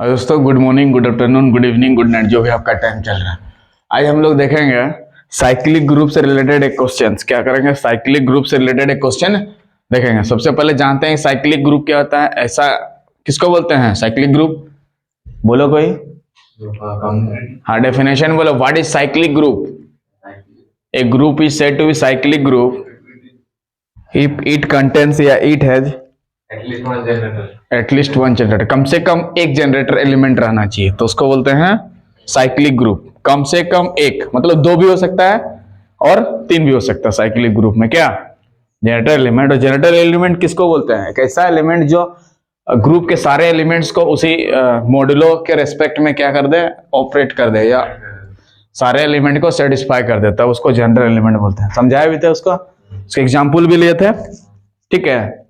और दोस्तों, good morning, good afternoon, good evening, good night, जो भी आपका टाइम चल रहा है। आज हम लोग देखेंगे साइक्लिक ग्रुप से रिलेटेड एक क्वेश्चन। क्या करेंगे? साइक्लिक ग्रुप से रिलेटेड एक क्वेश्चन देखेंगे। सबसे पहले जानते हैं साइक्लिक ग्रुप क्या होता है। ऐसा किसको बोलते हैं साइक्लिक ग्रुप? बोलो कोई। हाँ, डेफिनेशन बोलो। What is cyclic group? A group is said to be cyclic group if it contains या it has at least one generator. कम से कम एक जनरेटर एलिमेंट रहना चाहिए, तो उसको बोलते हैं साइक्लिक ग्रुप। कम से कम एक मतलब दो भी हो सकता है और तीन भी हो सकता है साइक्लिक ग्रुप में। क्या? Generator element. और जनरेटर एलिमेंट किसको बोलते हैं? एक ऐसा एलिमेंट जो ग्रुप के सारे एलिमेंट्स को उसी मॉड्यूलो के रेस्पेक्ट में क्या कर दे, ऑपरेट कर दे, या सारे एलिमेंट को सेटिस्फाई कर देता है, उसको जनरल एलिमेंट बोलते हैं। समझाया भी थे उसको, उसके एग्जाम्पल भी लिए थे। ठीक है,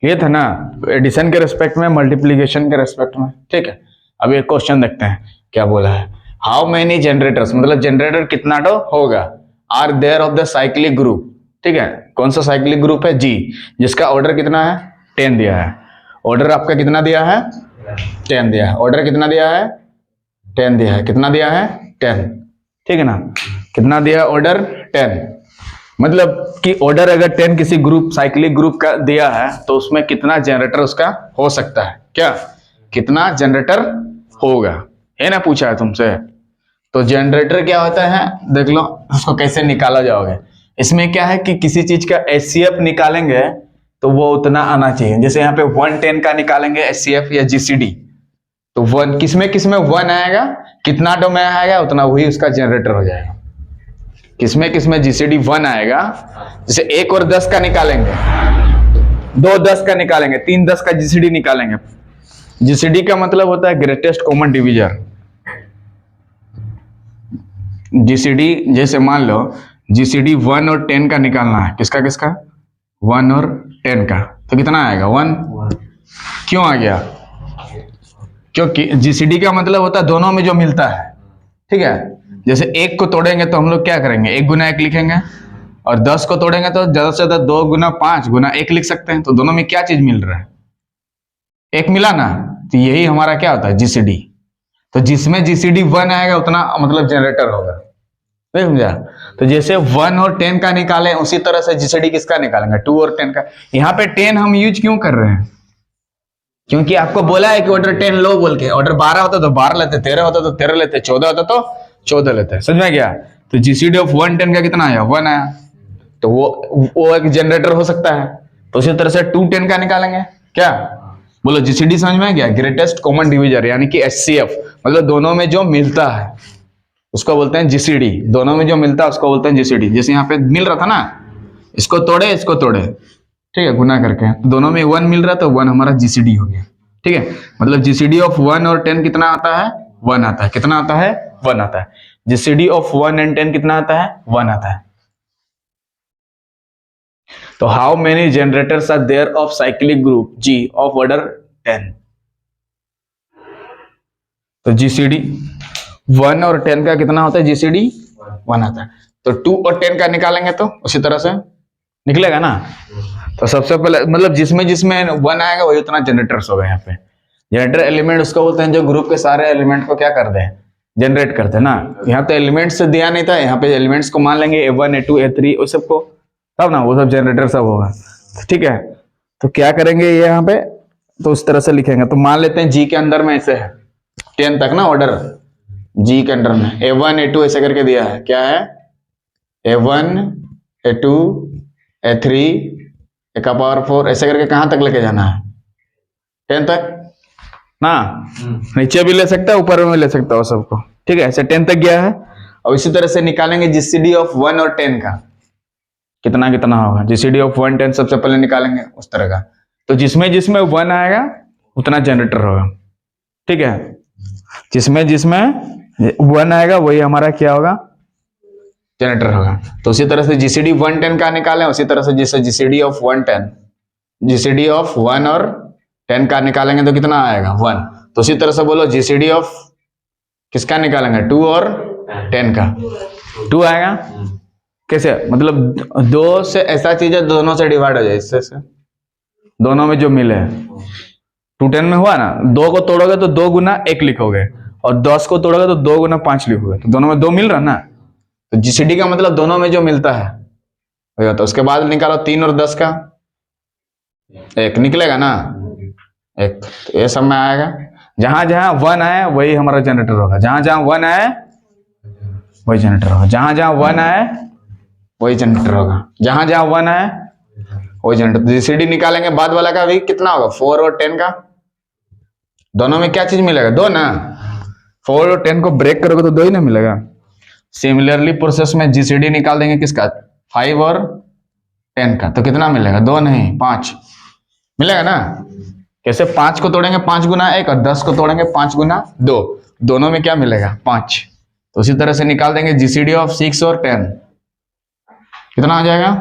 ये था ना, एडिशन के रेस्पेक्ट में, मल्टीप्लीकेशन के रेस्पेक्ट में। ठीक है, अब एक क्वेश्चन देखते हैं क्या बोला है। हाउ मेनी जनरेटर्स, मतलब जनरेटर कितना तो होगा, are there of the cyclic group. ठीक है, कौन सा साइक्लिक ग्रुप है? जी, जिसका ऑर्डर कितना है? 10 दिया है। ऑर्डर आपका कितना दिया है? 10 दिया है। ऑर्डर कितना दिया है? 10 दिया है। कितना दिया है? 10। ठीक है ना, कितना दिया ऑर्डर? 10। मतलब कि ऑर्डर अगर 10 किसी ग्रुप साइक्लिक ग्रुप का दिया है तो उसमें कितना जनरेटर उसका हो सकता है। क्या? कितना जनरेटर होगा, है ना, पूछा है तुमसे। तो जनरेटर क्या होता है देख लो, उसको कैसे निकाला जाओगे। इसमें क्या है कि किसी चीज का एचसीएफ निकालेंगे तो वो उतना आना चाहिए। जैसे यहाँ पे 110 का निकालेंगे एचसीएफ या जीसीडी, तो वन किसमें 1 आएगा, कितना टो में आएगा उतना वही उसका जनरेटर हो जाएगा। किसमें जीसीडी 1 आएगा। जैसे 1 और 10 का निकालेंगे, 2 10 का निकालेंगे, 3 10 का जीसीडी निकालेंगे। जीसीडी का मतलब होता है ग्रेटेस्ट कॉमन डिवीजर। जीसीडी जैसे मान लो जीसीडी 1 और 10 का निकालना है। किसका 1 और 10 का, तो कितना आएगा? 1। क्यों आ गया? क्योंकि जीसीडी का मतलब होता है दोनों में जो मिलता है। ठीक है, जैसे 1 को तोड़ेंगे तो हम लोग क्या करेंगे, 1 गुना 1 लिखेंगे, और 10 को तोड़ेंगे तो ज्यादा से ज्यादा 2 गुना 5 गुना 1 लिख सकते हैं। तो दोनों में क्या चीज मिल रहा है? 1 मिला ना, तो यही हमारा क्या होता है, जीसीडी। तो जिसमें जीसीडी 1 आएगा उतना मतलब जनरेटर होगा। नहीं समझा? तो जैसे 1 और 10 का निकाले उसी तरह से जीसीडी किसका निकालेंगे, 2 और 10 का। यहाँ पे 10 हम यूज क्यों कर रहे हैं? क्योंकि आपको बोला है कि ऑर्डर 10 लो बोल के। ऑर्डर 12 होता तो 12 लेते, 13 होता तो 13 लेते, 14 होता तो 14 लेते हैं। समझ में गया? तो जीसीडी ऑफ 110 का कितना आया? 1 आया। तो वो एक जनरेटर हो सकता है। तो उसी तरह से 210 का निकालेंगे। क्या बोलो? जीसीडी समझ में गया? ग्रेटेस्ट कॉमन डिवीजर, यानी कि एचसीएफ, मतलब दोनों में जो मिलता है उसको बोलते हैं जीसीडी। दोनों में जो मिलता है उसको बोलते हैं जीसीडी। जैसे यहाँ पे मिल रहा था ना, इसको तोड़े इसको तोड़े, ठीक है, गुना करके, दोनों में 1 मिल रहा है तो 1 हमारा जीसीडी हो गया। ठीक है, मतलब जीसीडी ऑफ 1 और 10 कितना आता है? 1 आता है। कितना आता है? 1 आता है। जीसीडी ऑफ 1 एंड 10 कितना आता है? 1 आता है। तो how many generators are there of cyclic group G of order 10? तो जीसीडी 1 और 10 का कितना होता है? जीसीडी 1 आता है। तो 2 और 10 का निकालेंगे तो उसी तरह से निकलेगा ना। तो सबसे पहले मतलब जिसमें 1 आएगा वही उतना जनरेटर्स होगा। यहाँ पे जनरेटर एलिमेंट उसको बोलते हैं जो ग्रुप के सारे एलिमेंट को क्या कर दे, जनरेट करते हैं ना। यहाँ तो एलिमेंट्स से दिया नहीं था, यहाँ पे एलिमेंट्स को मान लेंगे A1 A2 A3 उस सबको, तब ना वो सब जनरेटर सब होगा। ठीक है, तो क्या करेंगे ये यहाँ पे, तो उस तरह से लिखेंगे। तो मान लेते हैं जी के अंदर में ऐसे है 10 तक ना ऑर्डर, जी के अंडर में A1 A2 ऐसे करके दिया है। क्या है? A1 A2 A3 का पावर 4 ऐसे करके कहां तक लेके जाना है? 10 तक ना। नीचे भी ले सकता है, ऊपर में ले सकता है सबको। ठीक है, ऐसे 10 तक गया है। और इसी तरह से निकालेंगे जीसीडी ऑफ 1 और 10 का कितना होगा। जीसीडी ऑफ 1 10 सबसे पहले निकालेंगे उस तरह का। तो जिसमें 1 आएगा उतना जनरेटर होगा। ठीक है, जिसमें 1 आएगा वही हमारा क्या होगा, जनरेटर होगा। तो उसी तरह से जीसीडी 110 का निकालें, उसी तरह से जैसे जीसीडी ऑफ 110, जीसीडी ऑफ 1 और 10 का निकालेंगे तो कितना आएगा? 1। तो उसी तरह से बोलो जीसीडी ऑफ किसका निकालेंगे? 2 और 10 का। 2 आएगा। कैसे? मतलब 2 से ऐसा चीज है दोनों से डिवाइड हो जाए, इससे दोनों में जो मिले 2 10 में हुआ ना, 2 को तोड़ोगे तो 2 गुना 1 लिखोगे, और 10 को तोड़ोगे तो 2 गुना 5 लिखोगे, तो दोनों में 2 मिल रहा ना, तो जीसीडी का मतलब दोनों में जो मिलता है। तो उसके बाद निकालो 3 और 10 का, 1 निकलेगा ना, 1, तो ये सब में आएगा। जहां जहां 1 आए वही हमारा जनरेटर होगा, जहां जहां 1 आए वही जनरेटर होगा, जहां जहां 1 आए वही जनरेटर होगा, जहां जहां 1 आए वही जनरेटर। जीसीडी निकालेंगे बाद वाला का भी कितना होगा, 4 और 10 का, दोनों में क्या चीज मिलेगा, 2 ना। 4 और 10 को ब्रेक करोगे तो 2 ही ना मिलेगा। सिमिलरली प्रोसेस में जीसीडी निकाल देंगे किसका, 5 और 10 का, तो कितना मिलेगा, 2 नहीं 5 मिलेगा ना। कैसे, 5 को तोड़ेंगे 5 गुना 1 और 10 को तोड़ेंगे 5 गुना 2, दोनों में क्या मिलेगा, 5। तो उसी तरह से निकाल देंगे जीसीडी ऑफ 6 और 10, कितना आ जाएगा,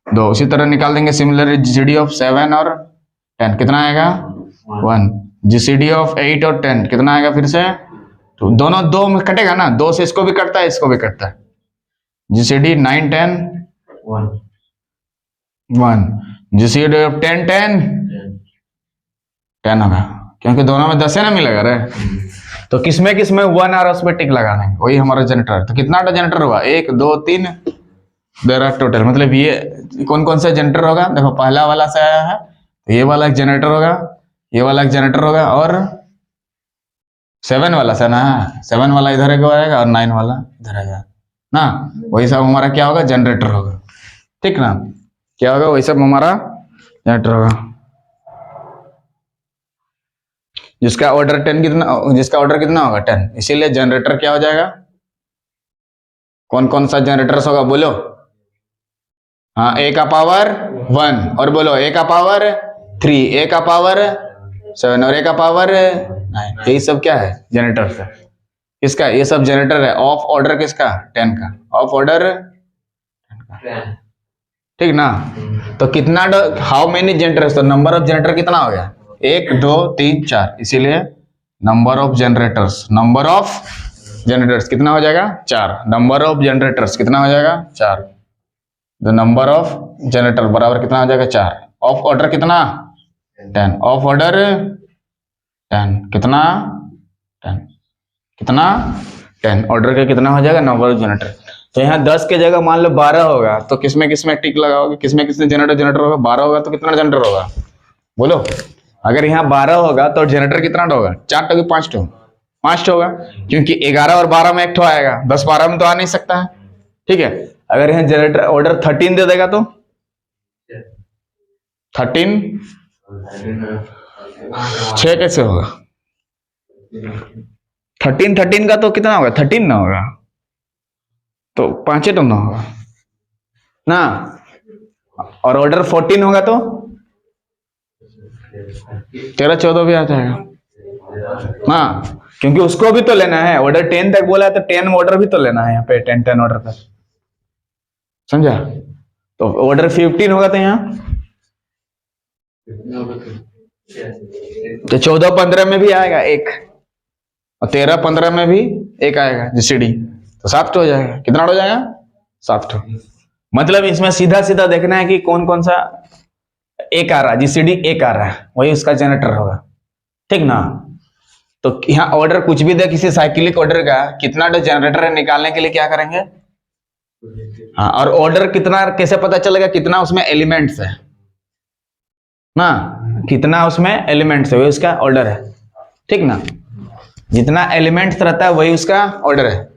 2। उसी तरह निकाल देंगे सिमिलरली जीसीडी ऑफ 7 और 10, कितना आएगा, 1। जीसीडी ऑफ 8 और 10 कितना आएगा, फिर से तो दोनों 2 में कटेगा ना, 2 से इसको भी कटता है इसको भी कटता है। जीसीडी 9 10 1, जीसीडी ऑफ 10 10 10 होगा, क्योंकि दोनों में 10 है ना मिलेगा रे। तो किसमें 1 आ रहा है उस पर टिक लगा देंगे, वही हमारा जनरेटर। तो कितना जनरेटर हुआ, 1 2 3 देर आर टोटल, मतलब ये कौन कौन सा जनरेटर होगा, देखो पहला वाला से आया है, तो ये वाला एक जनरेटर होगा, ये वाला एक जनरेटर होगा, और 7 वाला से ना, 7 वाला इधर आएगा और 9 वाला इधर आएगा ना, वही सब हमारा क्या होगा, जनरेटर होगा, ठीक ना। क्या होगा, वही सब हमारा जनरेटर होगा। जिसका ऑर्डर 10 कितना होगा, 10, इसीलिए जनरेटर क्या हो जाएगा, कौन कौन सा जनरेटर होगा बोलो, हाँ, a का पावर 1, और बोलो a का पावर 3, a का पावर 7 और a का पावर 9, यही सब क्या है, जनरेटर है। किसका, ये सब जनरेटर है। ऑफ ऑर्डर किसका, 10 का, ऑफ ऑर्डर 10 का, ठीक ना। तो कितना, हाउ मेनी जनरेटर्स, तो नंबर ऑफ जनरेटर कितना हो गया, 1 2 3 4, इसीलिए नंबर ऑफ जनरेटर्स कितना हो जाएगा, 4। नंबर ऑफ जनरेटर्स कितना हो जाएगा, 4। तो नंबर ऑफ जनरेटर बराबर कितना हो जाएगा, 4। ऑफ ऑर्डर कितना, 10, ऑफ ऑर्डर 10, कितना 10, कितना 10, ऑर्डर का कितना हो जाएगा, नंबर ऑफ जनरेटर। तो यहाँ 10 के जगह मान लो 12 होगा, तो किसमें टिक लगाओगे, किसमें जनरेटर होगा, 12 होगा तो कितना जनरेटर होगा बोलो। अगर यहाँ 12 होगा तो जनरेटर कितना होगा, 4 टू 5 होगा, क्योंकि 11 और 12 में एक ठो आएगा, 10 12 में तो आ नहीं सकता है, ठीक है। अगर यहाँ जनरेटर ऑर्डर 13 दे देगा तो 13 6 कैसे होगा, 13 का तो कितना होगा, 13 ना होगा, तो 5 तो ना होगा ना। और ऑर्डर 14 होगा तो 13 14 भी आ जाएगा ना, क्योंकि उसको भी तो लेना है। ऑर्डर 10 तक बोला है तो 10 ऑर्डर भी तो लेना है, यहाँ पे 10 ऑर्डर का, समझा। तो ऑर्डर 15 होगा तो यहाँ तो 14 15 में भी आएगा एक, और 13 15 में भी एक आएगा जीसीडी, तो 7 हो जाएगा। कितना हो जाएगा, 7। मतलब इसमें सीधा सीधा देखना है कि कौन कौन सा एक आ रहा है, जीसीडी एक आ रहा है, वही उसका जनरेटर होगा, ठीक ना। तो यहाँ ऑर्डर कुछ भी दे, किसी साइक्लिक ऑर्डर का कितना जनरेटर है निकालने के लिए क्या करेंगे, हाँ, और ऑर्डर कितना कैसे पता चलेगा, कितना उसमें एलिमेंट्स है ना, कितना उसमें एलिमेंट्स है वही उसका ऑर्डर है, ठीक ना। जितना एलिमेंट्स रहता है वही उसका ऑर्डर है।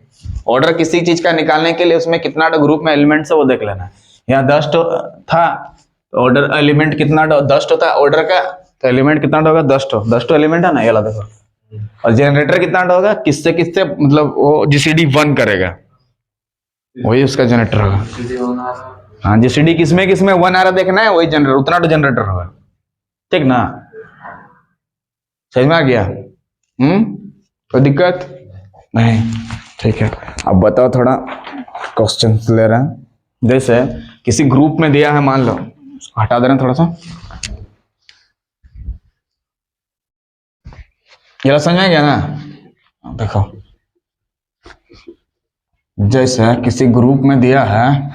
ऑर्डर किसी चीज का निकालने के लिए उसमें कितना ग्रुप में एलिमेंट्स है वो देख लेना। यहाँ 10 था, ऑर्डर एलिमेंट कितना 10 था ऑर्डर का, तो एलिमेंट कितना होगा, 10 एलिमेंट है ना, ये देखो। और जनरेटर कितना होगा, किससे किससे मतलब वो जीसीडी 1 करेगा, वही उसका जनरेटर होगा। हाँ, जीसीडी किसमें 1 आ रहा देखना है, वही जनरेटर, उतना तो जनरेटर होगा, ठीक ना। समझ में आ गया, कोई दिक्कत नहीं, ठीक है। अब बताओ, थोड़ा क्वेश्चन ले रहे हैं। जैसे किसी ग्रुप में दिया है, मान लो, हटा दे रहे हैं थोड़ा सा, ये समझ में गया ना। देखो, जैसे किसी ग्रुप में दिया है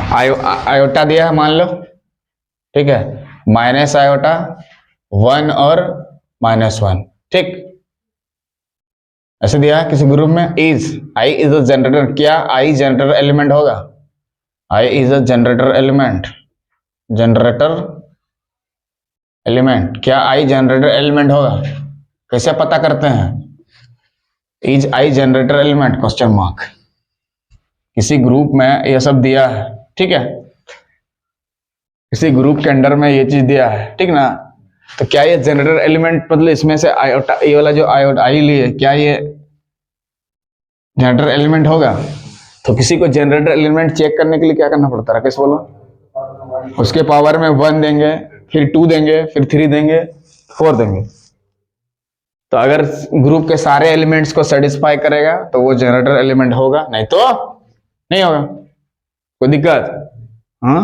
आयोटा दिया है मान लो, ठीक है, माइनस आयोटा 1 और -1, ठीक, ऐसे दिया है किसी ग्रुप में। आई इज अ जनरेटर, क्या आई जनरेटर एलिमेंट होगा? I is a generator element, generator element, क्या आई जनरेटर एलिमेंट होगा? कैसे पता करते हैं? Is i generator element question mark. किसी ग्रुप में ये सब दिया है, ठीक है, किसी ग्रुप के अंडर में ये चीज दिया है, ठीक ना, तो क्या ये जनरेटर एलिमेंट, मतलब इसमें से आयोटा, ये वाला जो आयोटा आई लिए, क्या ये जनरेटर एलिमेंट होगा? तो किसी को जनरेटर एलिमेंट चेक करने के लिए क्या करना पड़ता है, कैसे बोलो? उसके पावर में 1 देंगे, फिर 2 देंगे, फिर 3 देंगे, 4 देंगे। तो अगर ग्रुप के सारे एलिमेंट्स को सेटिस्फाई करेगा तो वो जनरेटर एलिमेंट होगा, नहीं तो नहीं होगा। कोई दिक्कत? हाँ,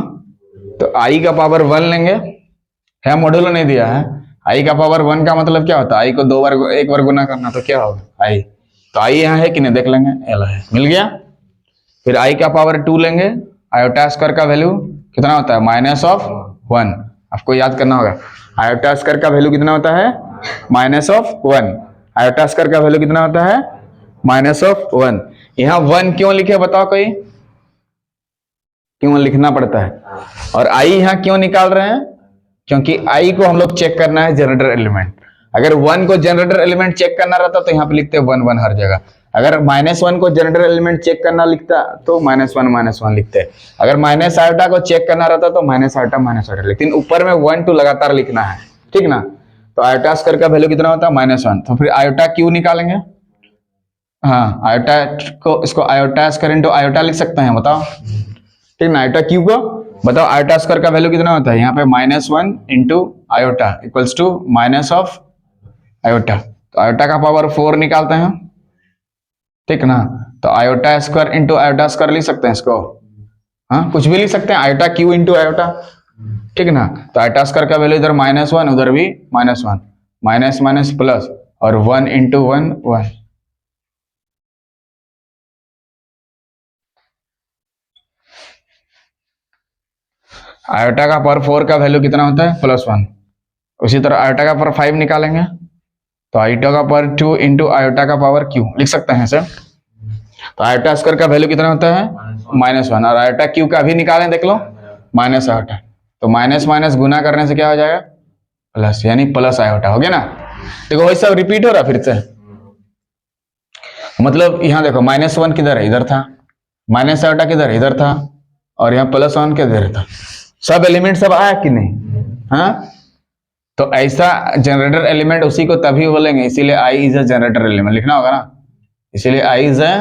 तो आई का पावर 1 लेंगे, है मॉड्यूलो नहीं दिया है, आई का पावर 1 का मतलब क्या होता है? आई को 2 बार, 1 बार गुना करना, तो क्या होगा? आई, तो आई यहाँ है कि नहीं, देख लेंगे, एल है, मिल गया। फिर आई का पावर 2 लेंगे, आयोटा स्क्वायर का वैल्यू कितना होता है? -1। आपको याद करना होगा, आयोटा स्क्वायर का वैल्यू कितना होता है? -1। आयोटा स्क्वायर का वैल्यू कितना होता है? -1। यहाँ 1 क्यों लिखे बताओ कोई? क्यों लिखना पड़ता है? और आई यहाँ क्यों निकाल रहे हैं? क्योंकि आई को हम लोग चेक करना है जनरेटर एलिमेंट। अगर 1 को जनरेटर एलिमेंट चेक करना रहता तो यहाँ पे लिखते 1 हर जगह। अगर -1 को जनरेटर एलिमेंट चेक करना लिखता तो -1 लिखते। अगर माइनस आयोटा को चेक करना रहता तो -आयोटा, लेकिन ऊपर में 1 2 लगातार लिखना है, ठीक ना। तो आयोटा स्क्वायर का वैल्यू कितना होता है? -1। तो फिर आयोटा क्यू निकालेंगे। हाँ, आयोटा को, इसको आयोटा स्क्वायर इंटू आयोटा लिख सकते हैं, बताओ, ठीक ना। आयोटा क्यू को बताओ, आयोटा स्क्वायर का वैल्यू कितना होता है? यहाँ पे -1 into iota equals to minus of iota. तो आयोटा का पावर 4 निकालते हैं, ठीक ना। तो iota square into iota square लिख सकते हैं इसको, हाँ, कुछ भी लिख सकते हैं, आयोटा क्यू इंटू आयोटा, ठीक ना। तो आयोटा स्क्वायर का वैल्यू इधर -1, उधर भी -1, माइनस माइनस प्लस, और 1 इंटू 1 1। आयोटा का पावर 4 का वैल्यू कितना होता है? +1। उसी तरह आयोटा का पावर 5 निकालेंगे, तो आयोटा का पावर 2 इंटू आयोटा का पावर क्यू लिख सकते हैं सर। तो आयोटा स्क्वायर का वैल्यू कितना होता है? -1। और आयोटा क्यू का भी निकालें, देख लो, माइनस आयोटा। तो माइनस माइनस गुना करने से क्या हो जाएगा? प्लस, यानी प्लस आयोटा हो गया ना। देखो वही सब रिपीट हो रहा फिर से, मतलब यहाँ देखो -1 किधर है? इधर था। माइनस आयोटा किधर है? इधर था। और यहाँ +1 किधर था? सब एलिमेंट सब आया कि नहीं? हाँ, तो ऐसा जनरेटर एलिमेंट उसी को तभी बोलेंगे, इसीलिए i is a generator element लिखना होगा ना। इसीलिए i is a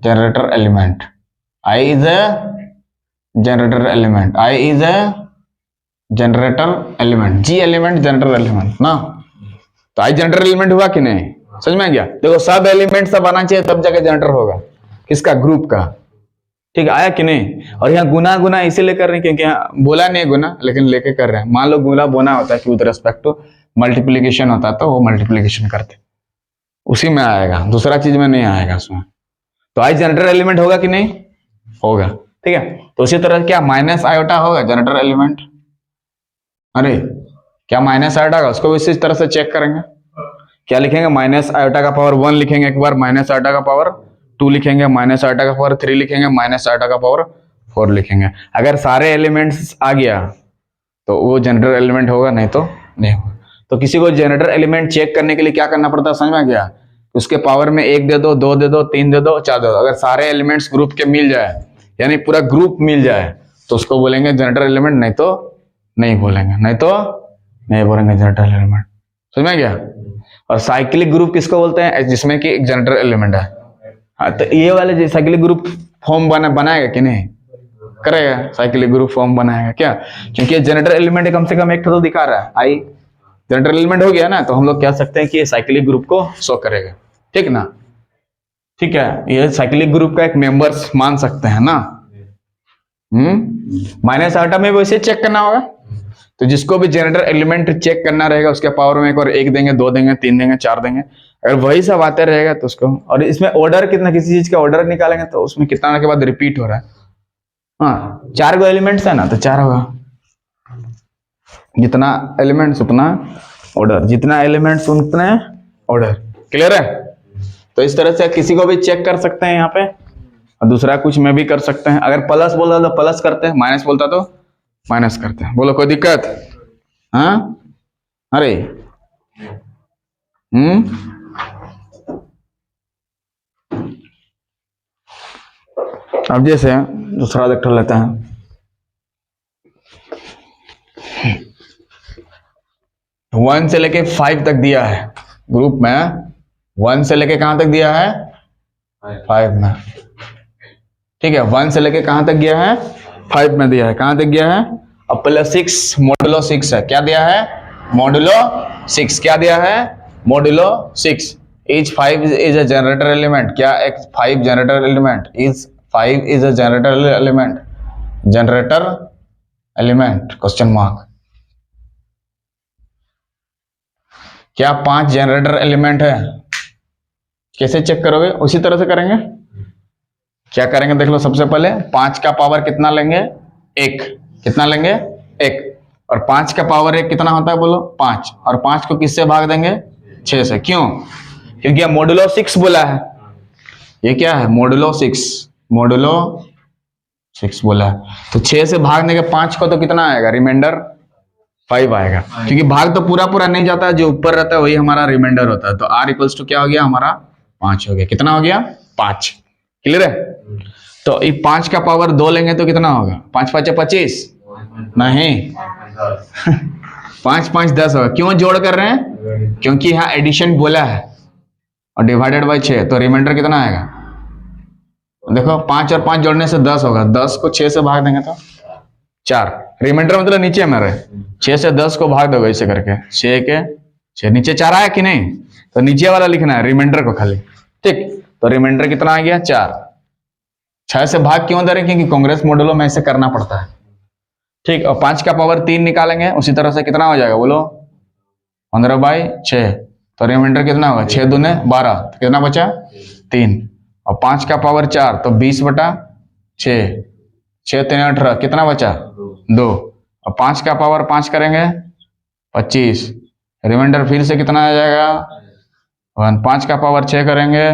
generator element, i is a generator element, i is a generator element, G element generator element ना। तो आई जनरेटर एलिमेंट हुआ कि नहीं? समझ में आ गया? देखो सब एलिमेंट सब आना चाहिए तब जाके जनरेटर होगा, किसका? ग्रुप का, ठीक है, आया कि नहीं। और यहाँ गुना गुना इसीलिए कर रहे हैं क्योंकि यहाँ बोला नहीं गुना, लेकिन लेके कर रहे हैं। मान लो गुना बोना होता है कि विद रिस्पेक्ट टू मल्टीप्लीकेशन होता है, तो वो मल्टीप्लीकेशन करते, उसी में आएगा, दूसरा चीज में नहीं आएगा उसमें। तो आई जनरेटर एलिमेंट होगा कि नहीं? होगा, ठीक है। तो उसी तरह क्या माइनस आयोटा होगा जनरेटर एलिमेंट? अरे क्या माइनस आयोटा होगा? उसको भी इसी तरह से चेक करेंगे। क्या लिखेंगे? माइनस आयोटा का पावर 1 लिखेंगे एक बार, माइनस आयोटा का पावर 2 लिखेंगे, माइनस आयोटा का पावर 3 लिखेंगे, माइनस आयोटा का पावर 4 लिखेंगे। अगर सारे एलिमेंट्स आ गया तो वो जनरेटर एलिमेंट होगा, नहीं तो नहीं होगा। तो किसी को जनरेटर एलिमेंट चेक करने के लिए क्या करना पड़ता है, समझ में आ गया? उसके पावर में 1 दे दो, 2 दे दो, 3 दे दो, 4 दे दो। अगर सारे एलिमेंट्स ग्रुप के मिल जाए, यानी पूरा ग्रुप मिल जाए, तो उसको बोलेंगे जनरेटर एलिमेंट, नहीं तो नहीं बोलेंगे, नहीं तो नहीं बोलेंगे जनरेटर एलिमेंट। समझ में आ गया? और साइक्लिक ग्रुप किसको बोलते हैं? जिसमें कि एक जनरेटर एलिमेंट है। हाँ, तो ये वाले साइक्लिक ग्रुप फॉर्म बनाएगा कि नहीं? करेगा, साइक्लिक ग्रुप फॉर्म बनाएगा क्या? क्योंकि जनरेटर एलिमेंट कम से कम एक तो दिखा रहा है, आई जनरेटर एलिमेंट हो गया ना, तो हम लोग कह सकते हैं कि ये साइक्लिक ग्रुप को शो करेगा, ठीक ना। ठीक है, ये साइक्लिक ग्रुप का एक मेंबर्स मान सकते हैं ना। माइनस आयोटा में वैसे चेक करना होगा। तो जिसको भी जनरेटर एलिमेंट चेक करना रहेगा उसके पावर में एक और 1 देंगे, 2 देंगे, 3 देंगे, 4 देंगे। अगर वही सब आते रहेगा तो उसको, और इसमें ऑर्डर कितना, किसी चीज का ऑर्डर निकालेंगे तो उसमें कितना के बाद रिपीट हो रहा है, हाँ 4 गो एलिमेंट्स है ना, तो 4 होगा। जितना एलिमेंट्स उतना ऑर्डर, जितना एलिमेंट्स उतने ऑर्डर। क्लियर है? तो इस तरह से किसी को भी चेक कर सकते हैं यहाँ पे, और दूसरा कुछ में भी कर सकते हैं। अगर प्लस बोला तो प्लस करते हैं, माइनस बोलता तो माइनस करते हैं। बोलो कोई दिक्कत? हाँ अरे अब जैसे दूसरा देख लेते हैं। वन से लेके 5 तक दिया है ग्रुप में, 1 से लेके कहां तक दिया है? 5 में। ठीक है, 1 से लेके कहां तक गया है? 5 में दिया है। कहां तक गया है? अब प्लस 6 मॉडुलो 6 है। क्या दिया है? मॉडुलो 6। क्या दिया है? Modulo 6। Is 5 is a generator element. क्या एक 5 generator element? Is 5 is a generator element. Generator element question mark. क्या 5 जनरेटर एलिमेंट है? कैसे चेक करोगे? उसी तरह से करेंगे। क्या करेंगे देख लो। सबसे पहले 5 का पावर कितना लेंगे? 1। कितना लेंगे? 1। और 5 का पावर 1 कितना होता है बोलो? 5। और 5 को किससे भाग देंगे? 6 से। क्यों? क्योंकि अब मॉडुलो 6 बोला है। ये क्या है? मॉडुलो 6। मॉडुलो 6 बोला है, तो 6 से भागने के 5 को तो कितना आएगा? रिमाइंडर 5 आएगा। क्योंकि भाग तो पूरा पूरा नहीं जाता है, जो ऊपर रहता है वही हमारा रिमाइंडर होता है। तो R इक्वल्स टू क्या हो गया हमारा? 5 हो गया। कितना हो गया? 5। क्लियर है? तो ये 5 का पावर 2 लेंगे तो कितना होगा? 5 5 25 नहीं 5 5 10 होगा। क्यों जोड़ कर रहे हैं? क्योंकि यहाँ एडिशन बोला है और डिवाइडेड बाय 6, तो रिमाइंडर कितना आएगा? देखो 5 और 5 जोड़ने से 10 होगा। 10 को 6 से भाग देंगे तो 4। रिमाइंडर मतलब नीचे में रहे। 6 से 10 को भाग दोगे ऐसे करके। 6 के 6 नीचे 4 आया कि नहीं? तो नीचे वाला लिखना है रिमाइंडर को खाली। ठीक, तो रिमाइंडर कितना आ गया? 4। 6 से भाग क्यों दे रहे? क्योंकि कांग्रेस मॉडुलो में ऐसे करना पड़ता है। ठीक, और 5 का पावर 3 निकालेंगे उसी तरह से। कितना हो जाएगा बोलो? 15/6। तो रिमाइंडर कितना होगा? 6 दूने 12। तो कितना बचा? 3। और 5 का पावर 4 तो 20/6। 6 3 18। कितना बचा? 2। और 5 का पावर 5 करेंगे 25। रिमाइंडर फिर से कितना आ जाएगा? 5 का पावर 6 करेंगे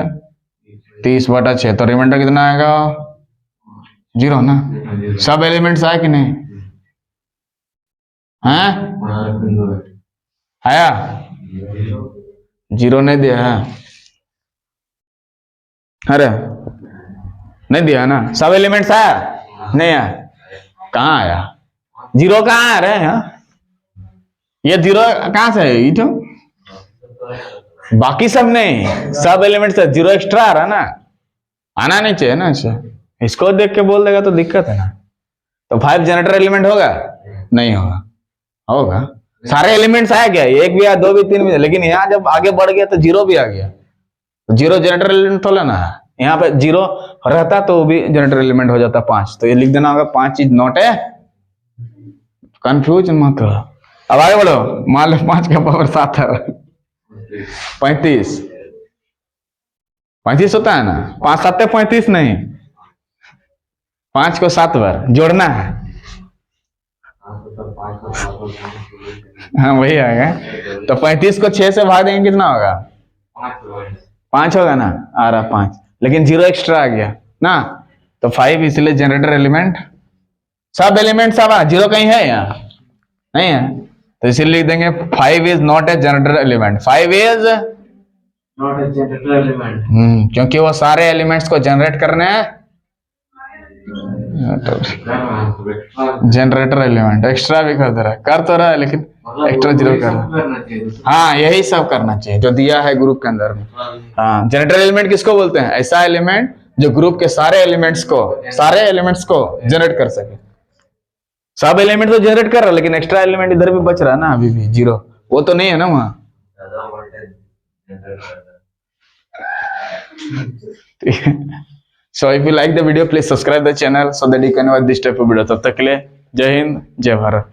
30/6। तो रिमाइंडर कितना आएगा? 0 ना। सब एलिमेंट्स आए कि नहीं? हैं? आया? 0 नहीं दिया है? अरे नहीं दिया ना। सब एलिमेंट्स आया? नहीं आया। कहाँ आया? 0 कहाँ आ रहे हैं? ये 0 कहाँ से है? तो बाकी सब नहीं, सब एलिमेंट से 0 एक्स्ट्रा आ रहा ना। आना नहीं चाहिए ना। अच्छा, इसको देख के बोल देगा तो दिक्कत है ना। तो 5 जनरेटर एलिमेंट होगा? नहीं होगा। होगा। सारे एलिमेंट्स आया क्या? 1 भी आया, 2 भी, 3 भी। लेकिन यहाँ जब आगे बढ़ गया तो 0 भी आ गया। 0 जनरेटर एलिमेंट थोड़ा ना है। यहाँ पे 0 रहता तो भी जनरेटर एलिमेंट हो जाता 5। तो ये लिख देना होगा 5 इज नॉट ए। कंफ्यूज मत हो। अब आगे बढ़ो। मान लो 5 का पावर 7 है 35। 35 होता है ना। 5 7 35 नहीं, 5 को 7 बार जोड़ना है। हाँ वही आएगा। तो 35 को 6 से भाग देंगे कितना होगा? 5 होगा ना। आ रहा 5, लेकिन 0 एक्स्ट्रा आ गया ना। तो 5 इसलिए जनरेटर एलिमेंट। सब एलिमेंट सब 0 कहीं है? यहाँ नहीं है, तो इसीलिए लिख देंगे 5 is not a generator element. 5 is not a generator element. क्योंकि वो सारे एलिमेंट्स को जनरेट करने हैं। जनरेटर एलिमेंट एक्स्ट्रा भी कर दे रहा है, कर तो रहा है लेकिन एक्स्ट्रा 0 कर रहा है। हाँ यही सब करना चाहिए जो दिया है ग्रुप के अंदर में। हाँ, जनरेटर एलिमेंट किसको बोलते हैं? ऐसा एलिमेंट जो ग्रुप के सारे एलिमेंट्स को जनरेट कर सके। सब एलिमेंट तो जनरेट कर रहा है, लेकिन एक्स्ट्रा एलिमेंट इधर भी बच रहा है ना अभी भी 0। वो तो नहीं है ना वहां। So if you like the video, please subscribe the channel so that you can watch this type of video. तब तक के लिए जय हिंद, जय भारत।